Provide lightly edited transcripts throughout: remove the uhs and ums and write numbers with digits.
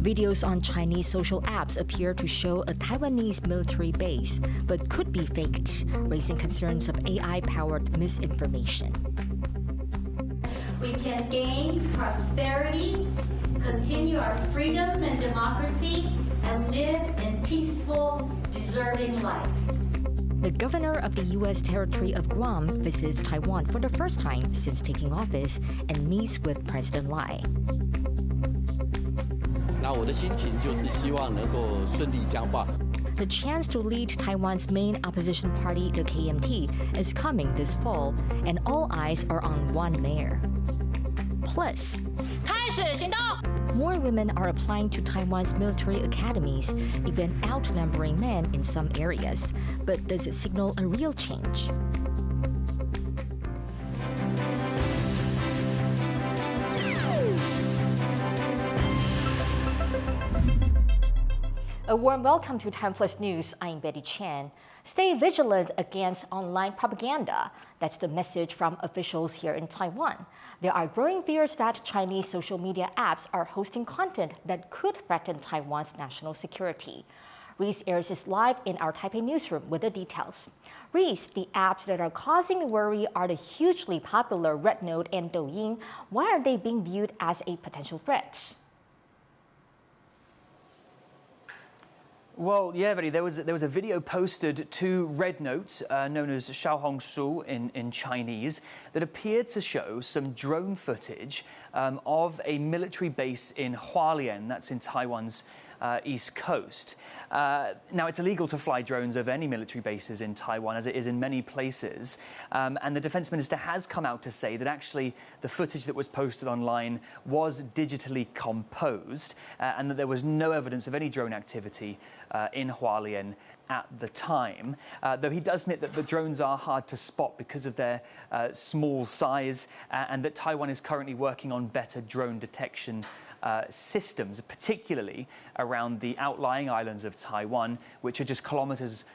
Videos on Chinese social apps appear to show a Taiwanese military base, but could be faked, raising concerns of AI-powered misinformation. We can gain prosperity, continue our freedom and democracy, and live in peaceful, deserving life. The governor of the U.S. territory of Guam visits Taiwan for the first time since taking office and meets with President Lai. The chance to lead Taiwan's main opposition party, the KMT, is coming this fall, and all eyes are on one mayor. Plus, more women are applying to Taiwan's military academies, even outnumbering men in some areas. But does it signal a real change? A warm welcome to TaiwanPlus News. I'm Betty Chen. Stay vigilant against online propaganda. That's the message from officials here in Taiwan. There are growing fears that Chinese social media apps are hosting content that could threaten Taiwan's national security. Reese Ayers is live in our Taipei newsroom with the details. Reese, the apps that are causing worry are the hugely popular Red Note and Douyin. Why are they being viewed as a potential threat? Well, yeah, Betty, there was a video posted to Red Note, known as Xiaohongshu in Chinese, that appeared to show some drone footage of a military base in Hualien, that's in Taiwan's east coast. Now, it's illegal to fly drones over any military bases in Taiwan, as it is in many places. And the defense minister has come out to say that actually the footage that was posted online was digitally composed and that there was no evidence of any drone activity in Hualien at the time, though he does admit that the drones are hard to spot because of their small size and that Taiwan is currently working on better drone detection systems, particularly around the outlying islands of Taiwan, which are just kilometers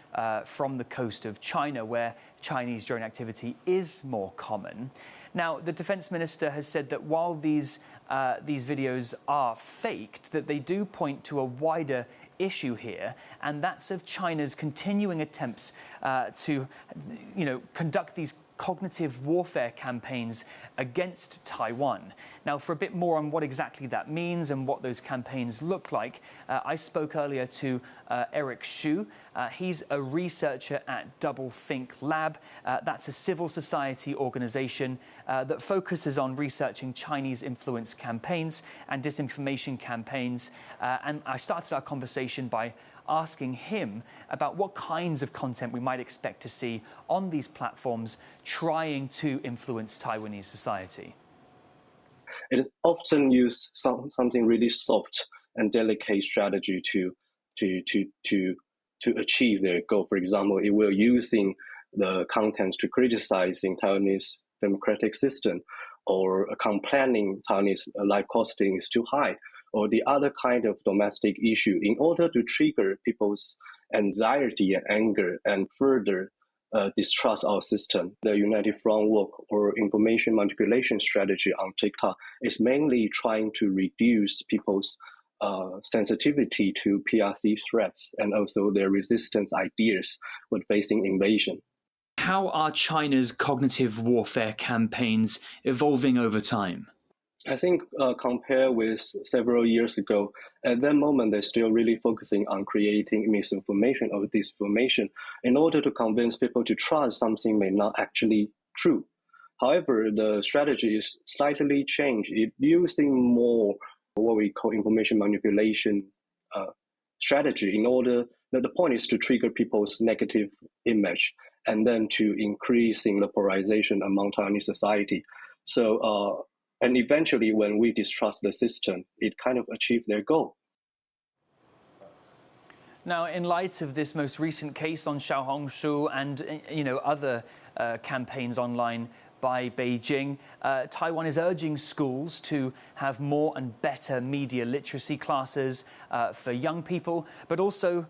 from the coast of China, where Chinese drone activity is more common. Now, the defense minister has said that while these videos are faked, that they do point to a wider issue here, and that's of China's continuing attempts to, conduct these cognitive warfare campaigns against Taiwan. Now, for a bit more on what exactly that means and what those campaigns look like, I spoke earlier to Eric Xu. He's a researcher at Doublethink Lab. That's a civil society organization that focuses on researching Chinese influence campaigns and disinformation campaigns. And I started our conversation by asking him about what kinds of content we might expect to see on these platforms trying to influence Taiwanese society. It often uses something really soft and delicate strategy to achieve their goal. For example, it will using the contents to criticizing Taiwanese democratic system, or complaining Taiwanese life costing is too high, or the other kind of domestic issue, in order to trigger people's anxiety and anger and further distrust our system. The United Front work or information manipulation strategy on TikTok is mainly trying to reduce people's sensitivity to PRC threats and also their resistance ideas when facing invasion. How are China's cognitive warfare campaigns evolving over time? I think compared with several years ago, at that moment, they're still really focusing on creating misinformation or disinformation in order to convince people to trust something may not actually true. However, the strategy is slightly changed. It's using more what we call information manipulation strategy in order that the point is to trigger people's negative image and then to increasing the polarization among Taiwanese society. So, and eventually, when we distrust the system, it kind of achieves their goal. Now, in light of this most recent case on Xiaohongshu and other campaigns online by Beijing. Taiwan is urging schools to have more and better media literacy classes for young people, but also,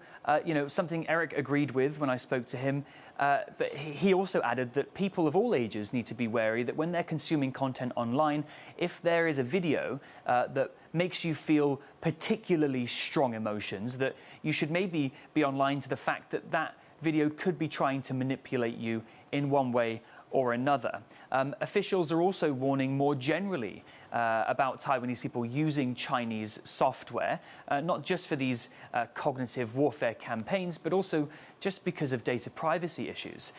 something Eric agreed with when I spoke to him. But he also added that people of all ages need to be wary that when they're consuming content online, if there is a video that makes you feel particularly strong emotions, that you should maybe be online to the fact that that video could be trying to manipulate you in one way or another. Officials are also warning more generally about Taiwanese people using Chinese software, not just for these cognitive warfare campaigns, but also just because of data privacy issues.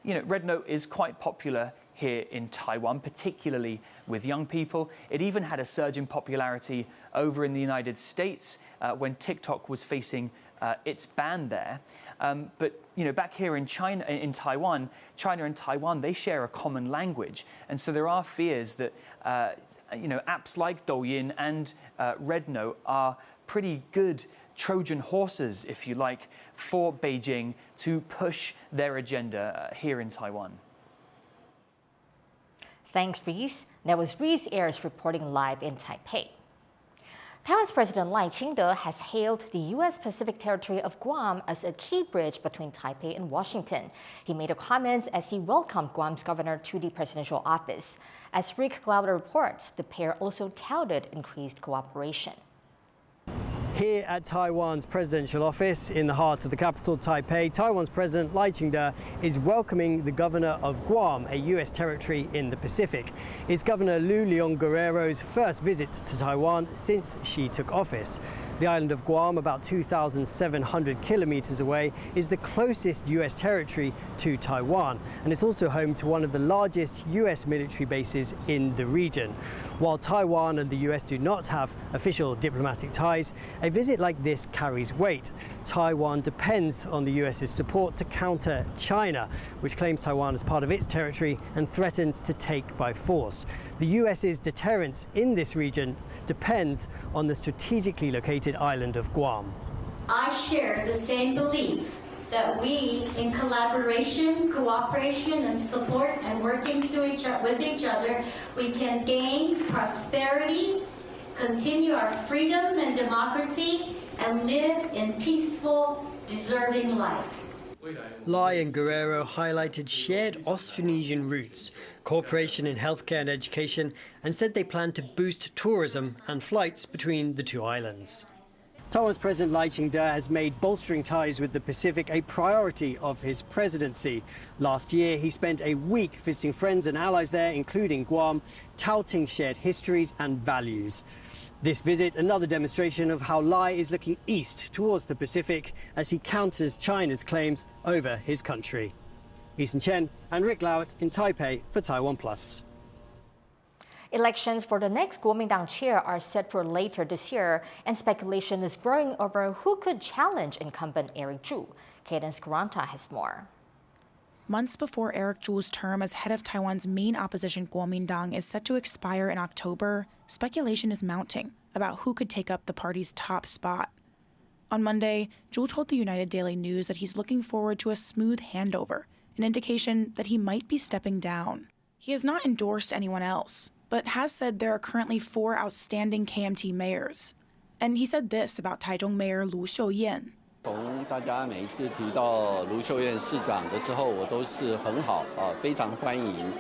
Red Note is quite popular here in Taiwan, particularly with young people. It even had a surge in popularity over in the United States when TikTok was facing its ban there. But back here in China and Taiwan, they share a common language, and so there are fears that apps like Douyin and Red Note are pretty good Trojan horses, if you like, for Beijing to push their agenda here in Taiwan. Thanks, Reese. That was Reese Ayers reporting live in Taipei. Taiwan's President Lai Ching-te has hailed the U.S. Pacific territory of Guam as a key bridge between Taipei and Washington. He made a comment as he welcomed Guam's governor to the presidential office. As Rick Glauder reports, the pair also touted increased cooperation. Here at Taiwan's presidential office in the heart of the capital, Taipei, Taiwan's President Lai Ching-te is welcoming the governor of Guam, a U.S. territory in the Pacific. It's Governor Lu Leon Guerrero's first visit to Taiwan since she took office. The island of Guam, about 2,700 kilometers away, is the closest U.S. territory to Taiwan, and it's also home to one of the largest U.S. military bases in the region. While Taiwan and the U.S. do not have official diplomatic ties, a visit like this carries weight. Taiwan depends on the U.S.'s support to counter China, which claims Taiwan as part of its territory and threatens to take by force. The U.S.'s deterrence in this region depends on the strategically located island of Guam. I share the same belief that we, in collaboration, cooperation, and support, and working with each other, we can gain prosperity, continue our freedom and democracy, and live in peaceful, deserving life. Lai and Guerrero highlighted shared Austronesian roots, cooperation in healthcare and education, and said they plan to boost tourism and flights between the two islands. Taiwan's President Lai Ching-te has made bolstering ties with the Pacific a priority of his presidency. Last year, he spent a week visiting friends and allies there, including Guam, touting shared histories and values. This visit, another demonstration of how Lai is looking east towards the Pacific as he counters China's claims over his country. Chen and Rick Lauert in Taipei for TaiwanPlus. Elections for the next Kuomintang chair are set for later this year, and speculation is growing over who could challenge incumbent Eric Chu. Cadence Garanta has more. Months before Eric Chu's term as head of Taiwan's main opposition Kuomintang is set to expire in October, speculation is mounting about who could take up the party's top spot. On Monday, Chu told the United Daily News that he's looking forward to a smooth handover, an indication that he might be stepping down. He has not endorsed anyone else, but has said there are currently 4 outstanding KMT mayors. And he said this about Taichung Mayor Lu Xiuyan. 从大家每一次提到卢秀燕市长的时候，我都是很好非常欢迎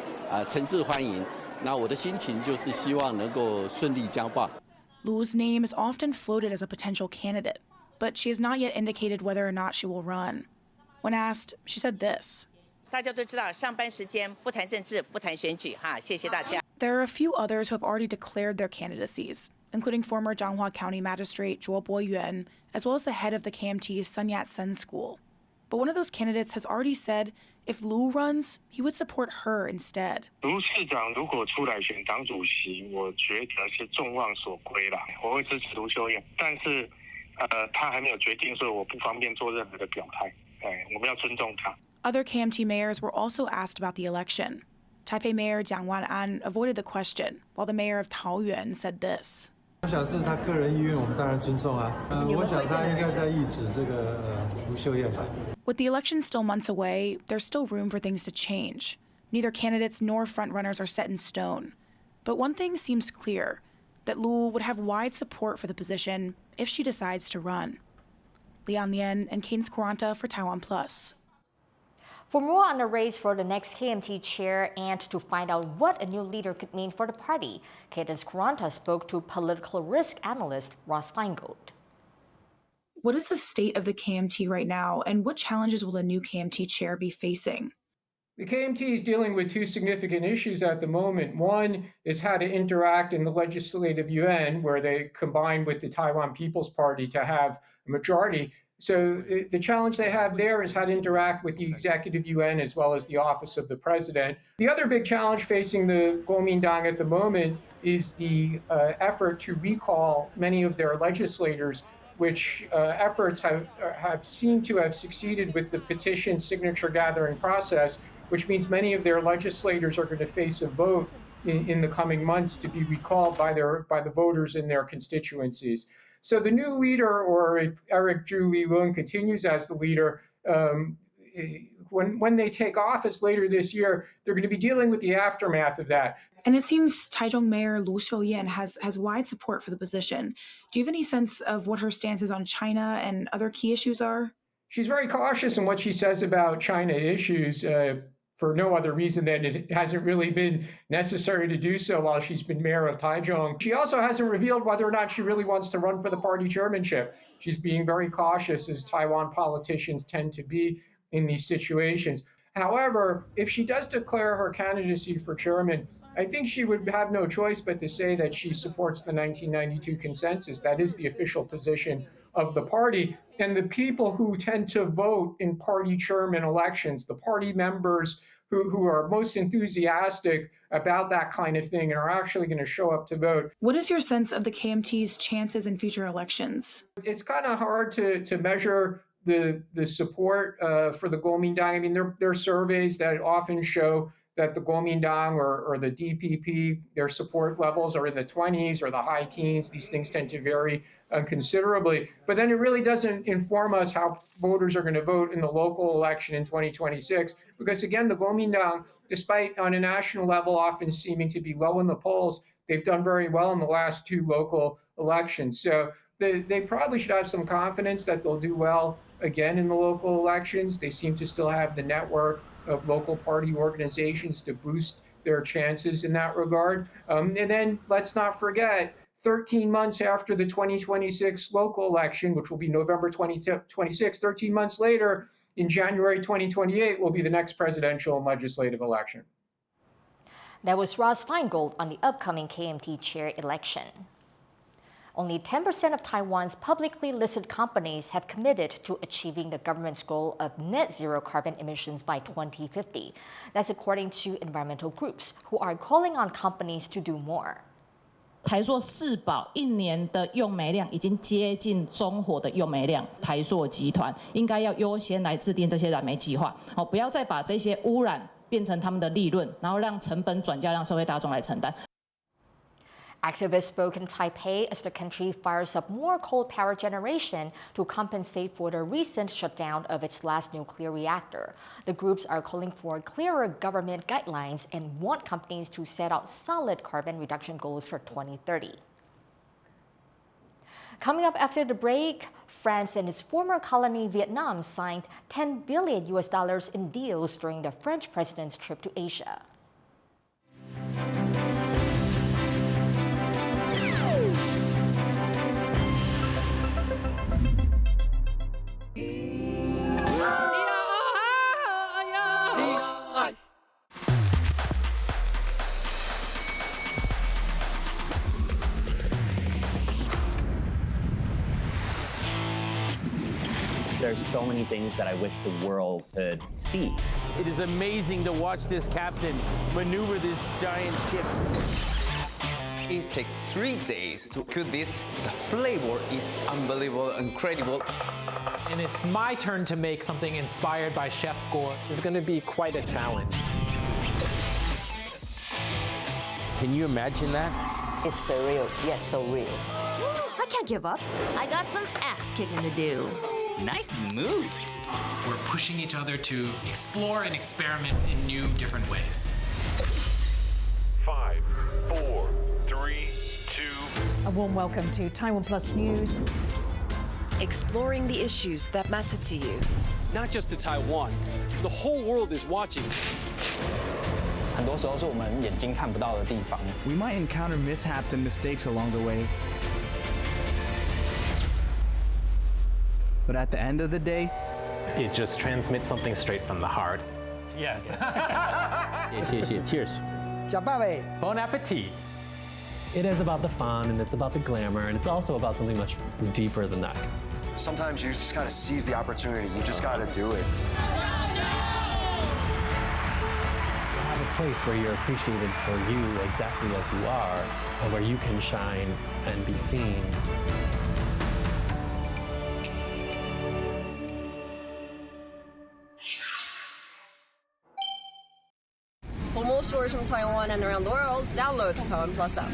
诚挚欢迎。那我的心情就是希望能够顺利交棒。Lu's name is often floated as a potential candidate, but she has not yet indicated whether or not she will run. When asked, she said this. 大家都知道，上班时间不谈政治，不谈选举，哈，谢谢大家。 There are a few others who have already declared their candidacies, including former Zhanghua County Magistrate Zhuo Boyuan, as well as the head of the KMT's Sun Yat-sen School. But one of those candidates has already said if Lu runs, he would support her instead. 卢市长如果出来选党主席，我觉得是众望所归啦。我会支持卢秀燕，但是他还没有决定，所以我不方便做任何的表态。我们要尊重他。 Other KMT mayors were also asked about the election. Taipei Mayor Jiang Wan'an avoided the question, while the mayor of Taoyuan said this. 我想这是他个人意愿，我们当然尊重啊。我想他应该在意指这个卢秀燕吧。 With the election still months away, there's still room for things to change. Neither candidates nor frontrunners are set in stone. But one thing seems clear, that Lu would have wide support for the position if she decides to run. Lian Lien and Cadence Quaranta for TaiwanPlus. For more on the race for the next KMT chair and to find out what a new leader could mean for the party, Cadence Quaranta spoke to political risk analyst Ross Feingold. What is the state of the KMT right now, and what challenges will the new KMT chair be facing? The KMT is dealing with two significant issues at the moment. One is how to interact in the legislative yuan, where they combine with the Taiwan People's Party to have a majority. So the challenge they have there is how to interact with the executive yuan as well as the office of the president. The other big challenge facing the Kuomintang at the moment is the effort to recall many of their legislators, which efforts have seemed to have succeeded with the petition signature gathering process, which means many of their legislators are going to face a vote in the coming months to be recalled by the voters in their constituencies. So the new leader, or if Eric Zhu Li-lun continues as the leader, when they take office later this year, they're going to be dealing with the aftermath of that. And it seems Taichung Mayor Lu Xiuyan has wide support for the position. Do you have any sense of what her stances on China and other key issues are? She's very cautious in what she says about China issues, for no other reason than it hasn't really been necessary to do so while she's been mayor of Taichung. She also hasn't revealed whether or not she really wants to run for the party chairmanship. She's being very cautious, as Taiwan politicians tend to be in these situations. However, if she does declare her candidacy for chairman, I think she would have no choice but to say that she supports the 1992 consensus. That is the official position of the party. And the people who tend to vote in party chairman elections, the party members who are most enthusiastic about that kind of thing and are actually going to show up to vote. What is your sense of the KMT's chances in future elections? It's kind of hard to measure the support for the Kuomintang. I mean, there are surveys that often show that the Kuomintang or the DPP, their support levels are in the 20s or the high teens. These things tend to vary considerably. But then it really doesn't inform us how voters are going to vote in the local election in 2026. Because again, the Kuomintang, despite on a national level often seeming to be low in the polls, they've done very well in the last two local elections. So they probably should have some confidence that they'll do well again in the local elections. They seem to still have the network of local party organizations to boost their chances in that regard. And then let's not forget, 13 months after the 2026 local election, which will be November 2026, 13 months later, in January 2028, will be the next presidential and legislative election. That was Ross Feingold on the upcoming KMT chair election. Only 10% of Taiwan's publicly listed companies have committed to achieving the government's goal of net zero carbon emissions by 2050. That's according to environmental groups, who are calling on companies to do more. 台塑四宝一年的用煤量已经接近中火的用煤量，台塑集团应该要优先来制定这些燃煤计划，不要再把这些污染变成他们的利润，然后让成本转嫁让社会大众来承担。 Activists spoke in Taipei as the country fires up more coal power generation to compensate for the recent shutdown of its last nuclear reactor. The groups are calling for clearer government guidelines and want companies to set out solid carbon reduction goals for 2030. Coming up after the break, France and its former colony Vietnam signed $10 billion in deals during the French president's trip to Asia. There's so many things that I wish the world could see. It is amazing to watch this captain maneuver this giant ship. It takes 3 days to cook this. The flavor is unbelievable, incredible. And it's my turn to make something inspired by Chef Gore. It's going to be quite a challenge. Can you imagine that? It's surreal. Yes, so real. I can't give up. I got some ass kicking to do. Nice move. We're pushing each other to explore and experiment in new, different ways. 5, 4, 3, 2. A warm welcome to TaiwanPlus News. Exploring the issues that matter to you. Not just to Taiwan, the whole world is watching. 很多时候是我们眼睛看不到的地方。We might encounter mishaps and mistakes along the way. But at the end of the day, it just transmits something straight from the heart. Yes. 谢谢 Cheers. Bon appetit. It is about the fun and it's about the glamour and it's also about something much deeper than that. Sometimes you just gotta seize the opportunity. You just gotta do it. Have a place where you're appreciated for you exactly as you are and where you can shine and be seen. For more stories from Taiwan and around the world, download the TaiwanPlus app.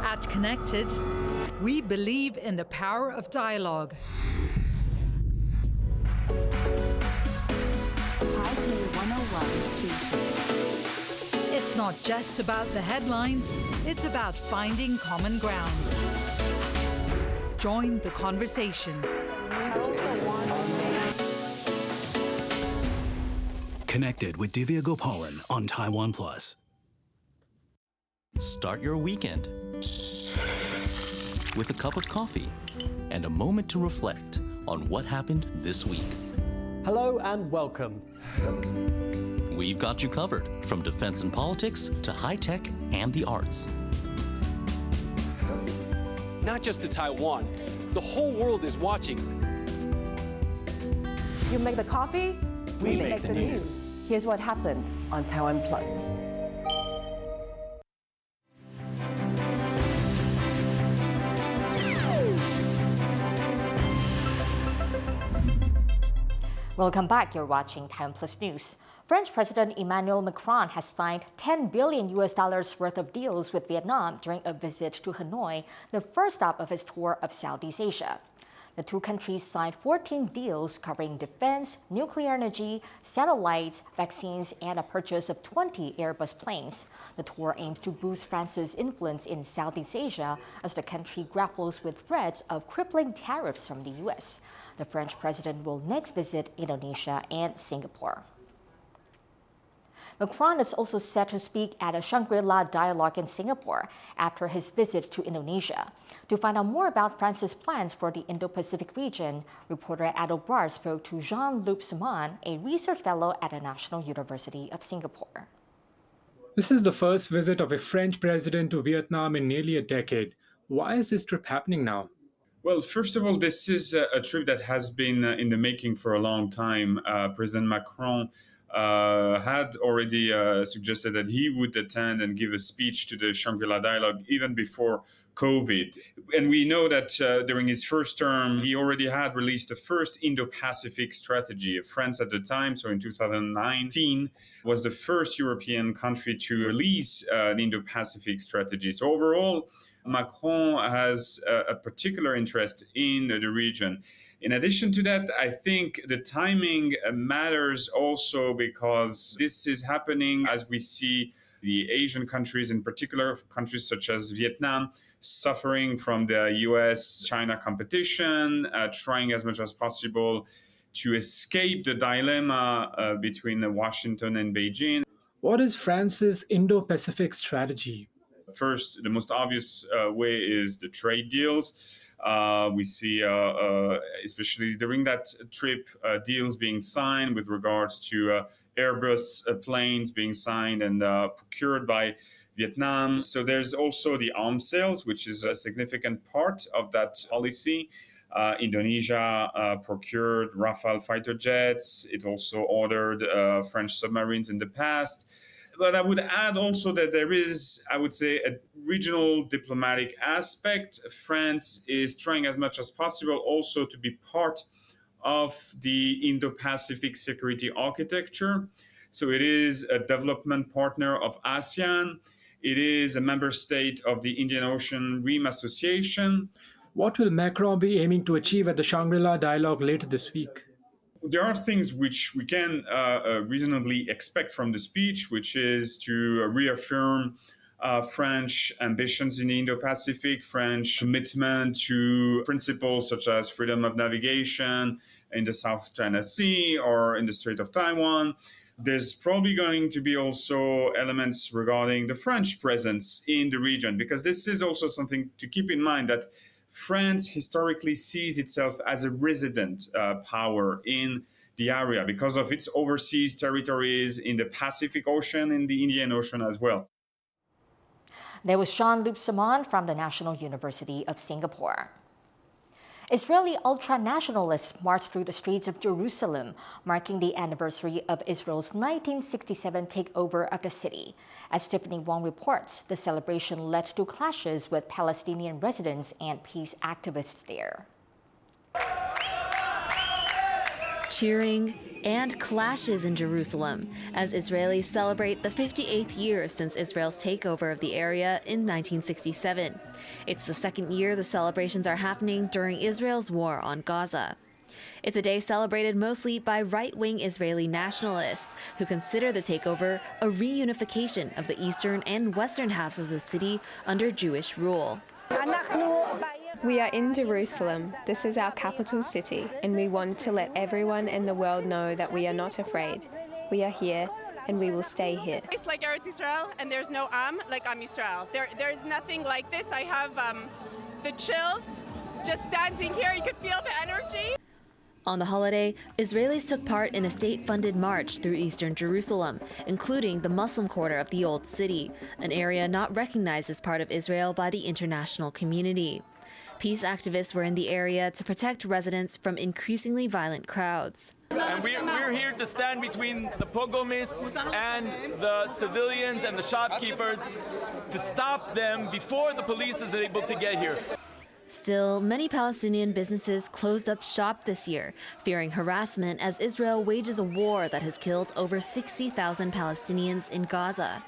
At Connected, we believe in the power of dialogue. It's not just about the headlines, it's about finding common ground. Join the conversation. Connected with Divya Gopalan on TaiwanPlus. Start your weekend with a cup of coffee and a moment to reflect on what happened this week. Hello and welcome. We've got you covered, from defense and politics to high tech and the arts. Not just to Taiwan, the whole world is watching. You make the coffee, we make the news. Here's what happened on TaiwanPlus. Welcome back. You're watching TaiwanPlus News. French President Emmanuel Macron has signed $10 billion worth of deals with Vietnam during a visit to Hanoi, the first stop of his tour of Southeast Asia. The two countries signed 14 deals covering defense, nuclear energy, satellites, vaccines, and a purchase of 20 Airbus planes. The tour aims to boost France's influence in Southeast Asia as the country grapples with threats of crippling tariffs from the U.S. The French president will next visit Indonesia and Singapore. Macron is also set to speak at a Shangri-La dialogue in Singapore after his visit to Indonesia. To find out more about France's plans for the Indo-Pacific region, reporter Ado Brar spoke to Jean-Luc Simon, a research fellow at the National University of Singapore. This is the first visit of a French president to Vietnam in nearly a decade. Why is this trip happening now? Well, first of all, this is a trip that has been in the making for a long time. President Macron had already suggested that he would attend and give a speech to the Shangri-La dialogue even before COVID. And we know that during his first term, he already had released the first Indo-Pacific strategy. France at the time, so in 2019, was the first European country to release an Indo-Pacific strategy. So overall, Macron has a particular interest in the region. In addition to that, I think the timing matters also because this is happening as we see the Asian countries, in particular countries such as Vietnam, suffering from the US-China competition, trying as much as possible to escape the dilemma between Washington and Beijing. What is France's Indo-Pacific strategy? First, the most obvious way is the trade deals. We see, especially during that trip, deals being signed with regards to Airbus planes being signed and procured by Vietnam. So there's also the arms sales, which is a significant part of that policy. Indonesia procured Rafale fighter jets. It also ordered French submarines in the past. But I would add also that there is, I would say, a regional diplomatic aspect. France is trying as much as possible also to be part of the Indo-Pacific security architecture. So it is a development partner of ASEAN. It is a member state of the Indian Ocean Rim Association. What will Macron be aiming to achieve at the Shangri-La dialogue later this week? There are things which we can reasonably expect from the speech, which is to reaffirm French ambitions in the Indo-Pacific, French commitment to principles such as freedom of navigation in the South China Sea or in the Strait of Taiwan. There's probably going to be also elements regarding the French presence in the region, because this is also something to keep in mind, that France historically sees itself as a resident power in the area because of its overseas territories in the Pacific Ocean, in the Indian Ocean as well. There was Jean-Luc Simon from the National University of Singapore. Israeli ultra-nationalists marched through the streets of Jerusalem, marking the anniversary of Israel's 1967 takeover of the city. As Tiffany Wong reports, the celebration led to clashes with Palestinian residents and peace activists there. Cheering and clashes in Jerusalem as Israelis celebrate the 58th year since Israel's takeover of the area in 1967. It's the second year the celebrations are happening during Israel's war on Gaza. It's a day celebrated mostly by right-wing Israeli nationalists who consider the takeover a reunification of the eastern and western halves of the city under Jewish rule. We are in Jerusalem. This is our capital city, and we want to let everyone in the world know that we are not afraid. We are here, and we will stay here. It's like Eretz Israel, and there's no like Am Yisrael. There's nothing like this. I have the chills just standing here. You could feel the energy. On the holiday, Israelis took part in a state-funded march through eastern Jerusalem, including the Muslim quarter of the Old City, an area not recognized as part of Israel by the international community. Peace activists were in the area to protect residents from increasingly violent crowds. And we're here to stand between the pogromists and the civilians and the shopkeepers to stop them before the police is able to get here. Still, many Palestinian businesses closed up shop this year, fearing harassment as Israel wages a war that has killed over 60,000 Palestinians in Gaza.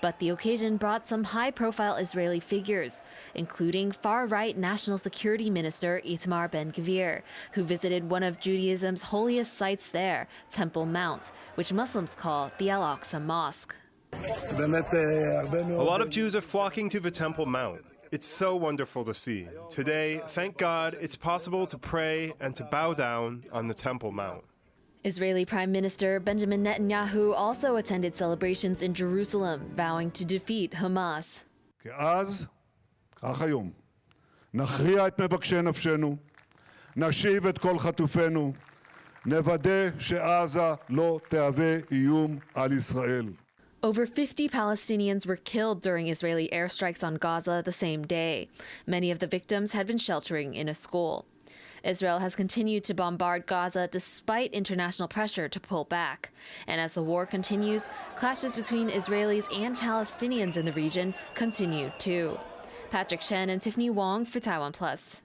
But the occasion brought some high-profile Israeli figures, including far-right National Security Minister Itamar Ben-Gvir, who visited one of Judaism's holiest sites there, Temple Mount, which Muslims call the Al-Aqsa Mosque. A lot of Jews are flocking to the Temple Mount. It's so wonderful to see. Today, thank God, it's possible to pray and to bow down on the Temple Mount. Israeli Prime Minister Benjamin Netanyahu also attended celebrations in Jerusalem, vowing to defeat Hamas. כאז, כך היום, נכריע את מבקשי נפשנו, נשיב את כל חטופינו, נוודא שעזה לא תהווה איום על ישראל. Over 50 Palestinians were killed during Israeli airstrikes on Gaza the same day. Many of the victims had been sheltering in a school. Israel has continued to bombard Gaza despite international pressure to pull back. And as the war continues, clashes between Israelis and Palestinians in the region continue too. Patrick Chen and Tiffany Wong for TaiwanPlus.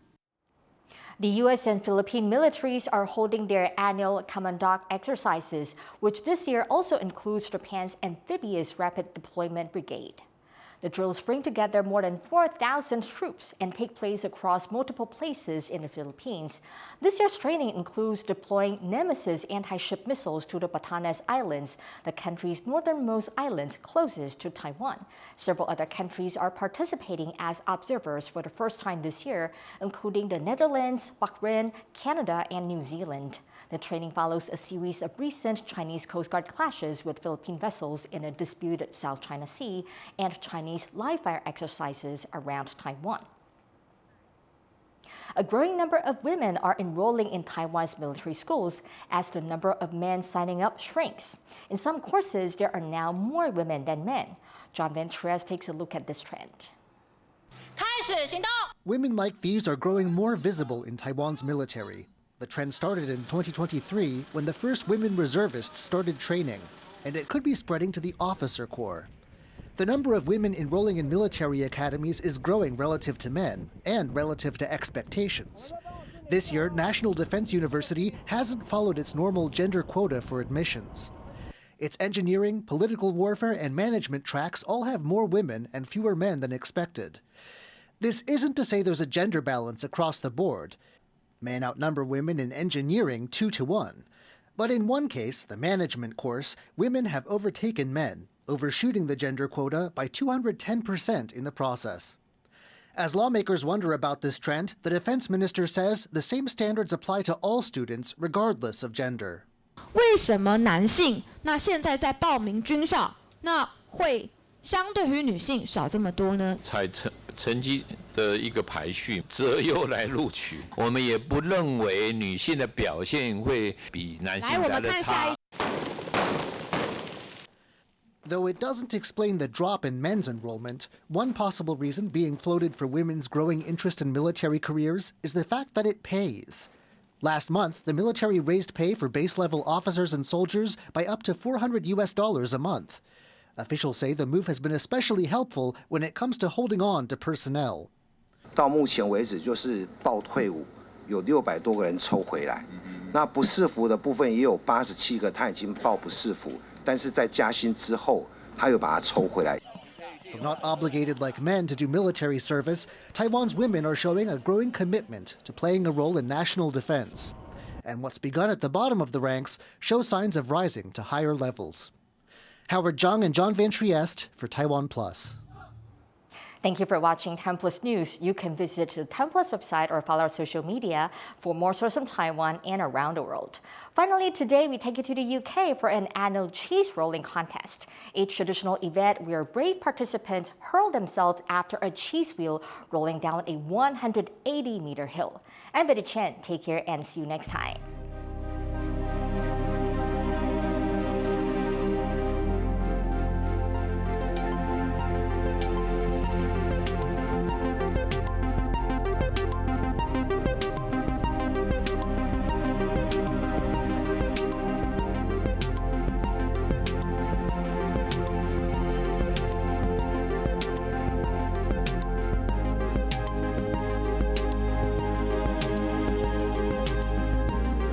The U.S. and Philippine militaries are holding their annual Commandant exercises, which this year also includes Japan's amphibious rapid deployment brigade. The drills bring together more than 4,000 troops and take place across multiple places in the Philippines. This year's training includes deploying Nemesis anti-ship missiles to the Batanes Islands, the country's northernmost island closest to Taiwan. Several other countries are participating as observers for the first time this year, including the Netherlands, Bahrain, Canada, and New Zealand. The training follows a series of recent Chinese Coast Guard clashes with Philippine vessels in a disputed South China Sea and Chinese live-fire exercises around Taiwan. A growing number of women are enrolling in Taiwan's military schools as the number of men signing up shrinks. In some courses, there are now more women than men. John Venturez takes a look at this trend. Women like these are growing more visible in Taiwan's military. The trend started in 2023 when the first women reservists started training, and it could be spreading to the officer corps. The number of women enrolling in military academies is growing relative to men and relative to expectations. This year, National Defense University hasn't followed its normal gender quota for admissions. Its engineering, political warfare, and management tracks all have more women and fewer men than expected. This isn't to say there's a gender balance across the board. Men outnumber women in engineering 2-to-1. But in one case, the management course, women have overtaken men, overshooting the gender quota by 210% in the process. As lawmakers wonder about this trend, the defense minister says the same standards apply to all students regardless of gender. 为什么男性那现在在报名军校，那会相对于女性少这么多呢？采成绩的一个排序，择优来录取。我们也不认为女性的表现会比男性来得差。Though it doesn't explain the drop in men's enrollment, one possible reason being floated for women's growing interest in military careers is the fact that it pays. Last month, the military raised pay for base-level officers and soldiers by up to $400 a month. Officials say the move has been especially helpful when it comes to holding on to personnel. 到目前为止，就是报退伍有600多个人抽回来，那不适服的部分也有87个，他已经报不适服，但是在加薪之后，他又把它抽回来。 Though not obligated like men to do military service, Taiwan's women are showing a growing commitment to playing a role in national defense. And what's begun at the bottom of the ranks shows signs of rising to higher levels. Howard Zhang and John Van Trieste for TaiwanPlus. Thank you for watching TaiwanPlus News. You can visit the TaiwanPlus website or follow our social media for more stories from Taiwan and around the world. Finally, today we take you to the UK for an annual cheese rolling contest, a traditional event where brave participants hurl themselves after a cheese wheel rolling down a 180-meter hill. I'm Betty Chen. Take care and see you next time.